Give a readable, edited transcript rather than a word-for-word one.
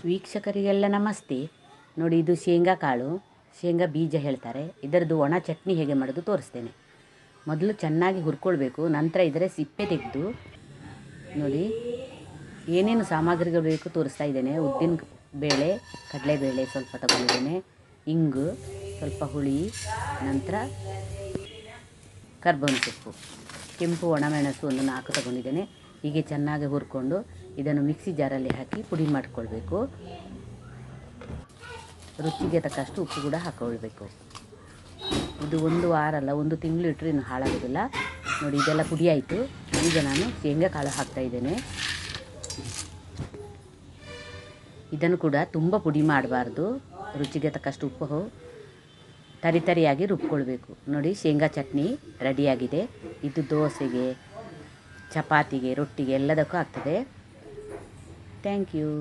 ವೀಕ್ಷಕರಿಗೆಲ್ಲ ನಮಸ್ತೆ. ನೋಡಿ, ಇದು ಶೇಂಗಾ ಕಾಳು, ಶೇಂಗಾ ಬೀಜ ಹೇಳ್ತಾರೆ. ಇದರದ್ದು ಒಣ ಚಟ್ನಿ ಹೇಗೆ ಮಾಡೋದು ತೋರಿಸ್ತೇನೆ. ಮೊದಲು ಚೆನ್ನಾಗಿ ಹುರ್ಕೊಳ್ಬೇಕು. ನಂತರ ಇದರ ಸಿಪ್ಪೆ ತೆಗೆದು ನೋಡಿ ಏನೇನು ಸಾಮಗ್ರಿಗಳು ಬೇಕು ತೋರಿಸ್ತಾ ಇದ್ದೇನೆ. ಉದ್ದಿನ ಬೇಳೆ, ಕಡಲೆಬೇಳೆ ಸ್ವಲ್ಪ ತಗೊಂಡಿದ್ದೇನೆ, ಇಂಗು, ಸ್ವಲ್ಪ ಹುಳಿ, ನಂತರ ಕರ್ಬೇವಿನ ಸೊಪ್ಪು, ಕೆಂಪು ಒಣಮೆಣಸು ಒಂದು 4 ತಗೊಂಡಿದ್ದೇನೆ. ಹೀಗೆ ಚೆನ್ನಾಗಿ ಹುರ್ಕೊಂಡು ಇದನ್ನು ಮಿಕ್ಸಿ ಜಾರಲ್ಲಿ ಹಾಕಿ ಪುಡಿ ಮಾಡಿಕೊಳ್ಬೇಕು. ರುಚಿಗೆ ತಕ್ಕಷ್ಟು ಉಪ್ಪು ಕೂಡ ಹಾಕೊಳ್ಬೇಕು. ಇದು 1 ವಾರ ಅಲ್ಲ 1 ತಿಂಗಳು ಇಟ್ಟರೆ ಇನ್ನು ಹಾಳಾಗೋದಿಲ್ಲ. ನೋಡಿ, ಇದೆಲ್ಲ ಪುಡಿ ಆಯಿತು. ಈಗ ನಾನು ಶೇಂಗಾ ಕಾಳು ಹಾಕ್ತಾ ಇದ್ದೇನೆ. ಇದನ್ನು ಕೂಡ ತುಂಬ ಪುಡಿ ಮಾಡಬಾರ್ದು. ರುಚಿಗೆ ತಕ್ಕಷ್ಟು ಉಪ್ಪು, ತರಿಯಾಗಿ ರುಬ್ಕೊಳ್ಬೇಕು. ನೋಡಿ, ಶೇಂಗಾ ಚಟ್ನಿ ರೆಡಿಯಾಗಿದೆ. ಇದು ದೋಸೆಗೆ, ಚಪಾತಿಗೆ, ರೊಟ್ಟಿಗೆ ಎಲ್ಲದಕ್ಕೂ ಆಗ್ತದೆ. Thank you.